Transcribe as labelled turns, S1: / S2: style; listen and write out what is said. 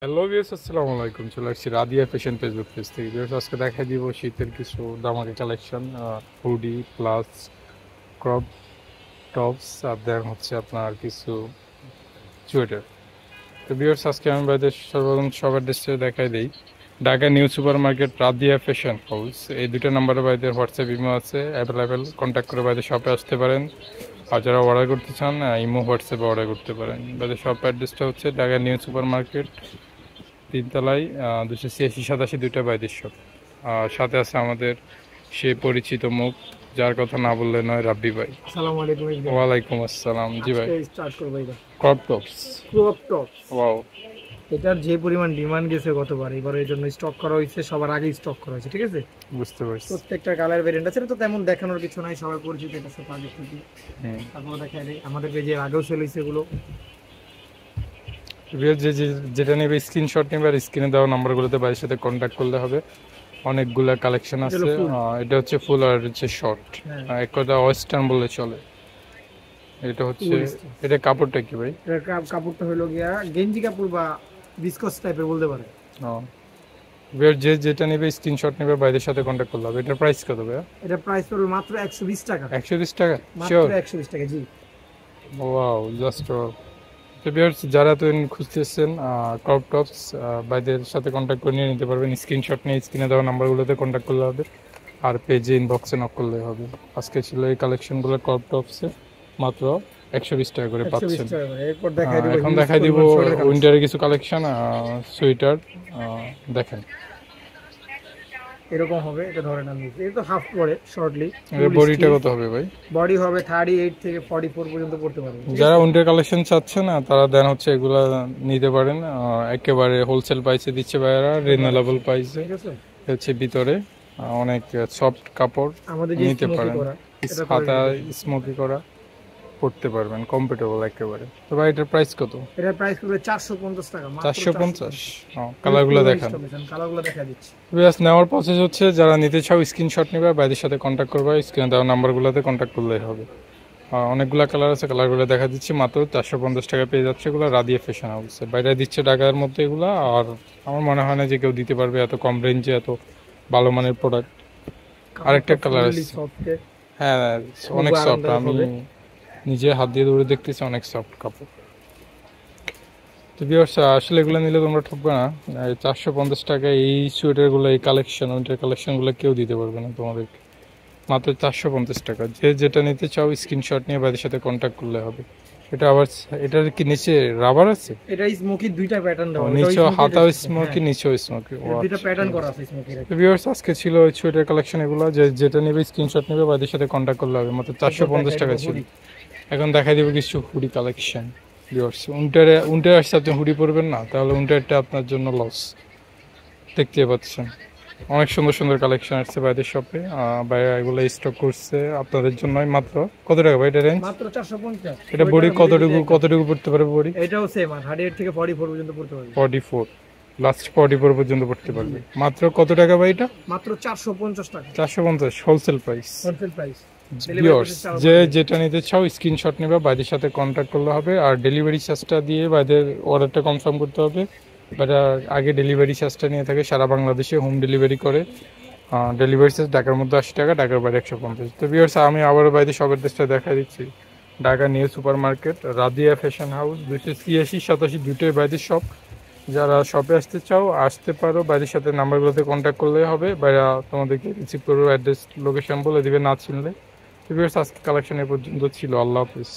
S1: Hello viewers, আসসালামু আলাইকুম। চলে আসছি রাদিয়া ফ্যাশন ফেসবুক পেজ থেকে। ভিউয়ার্স, আজকে দেখাই দিব শীতের কিছু দামাকা collection, hoodie plus crop tops আর দেন হচ্ছে আপনার কিছু সোয়েটার। তো ভিউয়ার্স, আজকে আমি বাইদের সর্বপ্রথম সবার ড্রেসে দেখাই দিই। Dhaka new super market, Radia fashion house, এই দুটো নাম্বারে বাইদের হোয়াটসঅ্যাপ ইমো আছে অ্যাভেলেবেল। কন্ট্যাক্ট করে বাইদের শপে আসতে পারেন। আর যারা অর্ডার করতে চান ইমো হোয়াটসঅ্যাপে অর্ডার করতে পারেন। বাইদের শপ অ্যাড্রেসটা হচ্ছে ঢাকা নিউ সুপার মার্কেট, তিনতলায়, 286-87 দুইটা বাইদের শপ। সাথে আছে আমাদের সে পরিচিত মুখ, যার কথা না বললে নয়, রাব্বি ভাই।
S2: আসসালামু আলাইকুম ভাই।
S1: ওয়ালাইকুম আসসালাম। জি ভাই,
S2: আজকে স্টার্ট করব এটা
S1: crop tops.
S2: Crop top.
S1: Wow,
S2: এটার যে পরিমাণ ডিমান্ড গেছে গতবার, এবার এর জন্য স্টক করা হয়েছে, সবার আগে স্টক করা হয়েছে, ঠিক আছে।
S1: বুঝতে পারছি।
S2: প্রত্যেকটা কালার ভেরিয়েন্ট আছে, এটা তো তেমন দেখানোর কিছু নাই, সবাই পরিচিত এটা সব আগে থেকে।
S1: হুম,
S2: তারপর দেখাই দেই আমাদের পেজে আগেও সেল হয়েছে এগুলো।
S1: যেটা নেবে স্ক্রিনশট নেবে আর স্ক্রিনে দেওয়া নাম্বারগুলোতে ভাইয়ের সাথে কন্ট্যাক্ট করলে হবে। অনেকগুলা কালেকশন
S2: এটা হলো
S1: আছে।
S2: ফুল।
S1: এটা হচ্ছে ফুল আর হচ্ছে শর্ট।
S2: হ্যাঁ,
S1: এক কথা ওয়েস্টার্ন বললে চলে। এটা হচ্ছে,
S2: ফুল স্টাইল।
S1: এটা কাপড়টা কি ভাই?
S2: এটার কাপড়টা হলো গিয়া গেঞ্জি কাপড় বা বিস্কস টাইপের বলতে পারে।
S1: ও, যেটা নেবে স্ক্রিনশট নেবে বাইরের সাথে কন্ট্যাক্ট করলে হবে। এটার প্রাইস কত ভাইয়া?
S2: এটা প্রাইস পড়বে মাত্র 120 টাকা।
S1: 120 টাকা?
S2: মাত্র
S1: শিওর?
S2: 120 টাকা, জি।
S1: Wow, just wow. তো ভিউয়ার্স, যারা তো খুঁজতেছেন ক্রপ টপস, ভাইদের সাথে কন্ট্যাক্ট করে নিয়ে নিতে পারবেন। স্ক্রিনশট নিয়ে স্ক্রিনে দেওয়া নাম্বারগুলোতে কন্ট্যাক্ট করলে হবে, আর পেজে ইনবক্সে নক করলে হবে। আজকে ছিল এই কালেকশনগুলো ক্রপ টপসে, মাত্র 120 টাকা করে
S2: 120
S1: পাচ্ছেন।
S2: টাকা করে। এরপর দেখাই দিব
S1: এখন
S2: হিউজ
S1: দেখাই দিব
S2: পরিমাণ শর্টের কালেকশন।
S1: উইন্টারের কিছু কালেকশন, সোয়েটার। দেখেন,
S2: এরকম হবে, এটা ধরে নেন, এটা তো হাফ পরে শর্টলি।
S1: এর বডিটা কত হবে ভাই?
S2: বডি হবে 38 থেকে 44 পর্যন্ত পড়তে পারবে, ঠিক
S1: যারা
S2: আছে।
S1: উইন্টার কালেকশন চাচ্ছে না তারা দেন হচ্ছে এগুলা নিতে পারেন। একেবারে হোলসেল প্রাইসে দিচ্ছে ভাইয়ারা, রিজনেবল প্রাইসে।
S2: ঠিক আছে।
S1: হচ্ছে ভিতরে অনেক সফট কাপড়,
S2: আমাদের যে
S1: নিতে
S2: স্মোকি
S1: পারেন।
S2: করা, এটা করে
S1: হাতা
S2: দিতে পারবে।
S1: স্মোকি করা, পড়তে পারবেন, কমফোর্টেবল একেবারে। তো ভাই, এটার প্রাইস কত?
S2: এটার প্রাইস পড়বে 450 টাকা, মাত্র
S1: 450?
S2: 450।
S1: কালারগুলো দেখান।
S2: কালারগুলো দেখা দিচ্ছি।
S1: ব্যাস, নেওয়ার প্রসেস হচ্ছে যারা নিতে চাও স্ক্রিনশট নেবে, বাইরের সাথে কন্ট্যাক্ট করবে, স্ক্রিনে দেওয়া নাম্বারগুলোতে কন্ট্যাক্ট করলেই হবে। অনেকগুলো কালার আছে, কালারগুলো দেখা দিচ্ছি। মাত্র 450 টাকা পেয়ে যাচ্ছে এগুলো রাদিয়া ফ্যাশন হাউসে। বাইরে দিচ্ছে ঢাকার মধ্যে এগুলো। আর আমার মনে হয় না যে কেউ দিতে পারবে এত কম রেঞ্জে এত ভালো মানের প্রোডাক্ট। আরেকটা কালার আছে। হ্যাঁ, অনেক সফট। আমি নিজে হাত দিয়ে ধরে দেখতেছি, অনেক সফট কাপড়। তো ভিউয়ার্স, আসলে এগুলো নিলে তোমরা ঠকবে না। 450 টাকা এই সোয়েটারগুলো, এই কালেকশন, উইন্টার কালেকশনগুলো কেউ দিতে পারবে না তোমাদেরকে। মাত্র 450 টাকা। যে যেটা নিতে চাও স্ক্রিনশট নিয়ে বাইরের সাথে কন্ট্যাক্ট করলে হবে। এটা আবার, এটার কি নিচে রাবার আছে?
S2: এটা স্মোকি দুইটা প্যাটার্ন দেওয়া,
S1: নিচেও হাতাও স্মোকি, নিচেও স্মোকি।
S2: দুইটা প্যাটার্ন করা আছে স্মোকির।
S1: ভিউয়ার্স, আজকে ছিল ওই সোয়েটার কালেকশন এগুলো। যেটা নেবে স্ক্রিনশট নেবে বাইরের সাথে কন্ট্যাক্ট করলে হবে। মাত্র 450 টাকা ছিল। এখন দেখাই দিব কিছু হুডি কালেকশন। ভিউয়ার্স, উইন্টারে আসছে, আপনি হুডি পরবেন না, তাহলে উইন্টারটা আপনার জন্য লস। দেখতে পাচ্ছেন অনেক সুন্দর সুন্দর কালেকশন আসছে বাইরের শপে। ভাইয়া এগুলো স্টক করছে আপনাদের জন্যই। মাত্র কত টাকা ভাই এটা রেঞ্জ?
S2: মাত্র 450।
S1: এটা বডি কতটুকু পড়তে পারবে বডি?
S2: এটাও সেম 38 থেকে 44 পর্যন্ত পড়তে পারবে।
S1: 44, লাস্ট 44 পর্যন্ত পড়তে পারবে। মাত্র কত টাকা ভাই এটা?
S2: মাত্র 450 টাকা,
S1: 450 wholesale price.
S2: Wholesale price.
S1: Viewers, যে যেটা নিতে চাও স্ক্রিনশট নেবে, বাইরের সাথে কন্ট্যাক্ট করলে হবে। আর ডেলিভারি চার্জটা দিয়ে বাইরের অর্ডারটা কনফার্ম করতে হবে। বাট আগে ডেলিভারি চার্জটা নিয়ে থাকে, সারা বাংলাদেশে হোম ডেলিভারি করে। ডেলিভারি চার্জ ঢাকার মধ্যে 80 টাকা, ঢাকার বাইরে 150। তো ভিউয়ার্স, আমি আবারও বাইরে সবের দেশটা দেখা দিচ্ছি। Dhaka new super market, Radia fashion house, 286-87 দুটোই বাইরে শপ। যারা শপে আসতে চাও আসতে পারো, বাইরের সাথে নাম্বারগুলোতে কন্ট্যাক্ট করলেই হবে। বাইরে তোমাদেরকে রিসিভ করবো, অ্যাড্রেস লোকেশন বলে দিবে না চিনলে। ভিউয়ার্স, আজকে কালেকশন এ পর্যন্ত ছিল। আল্লাহ হাফিজ।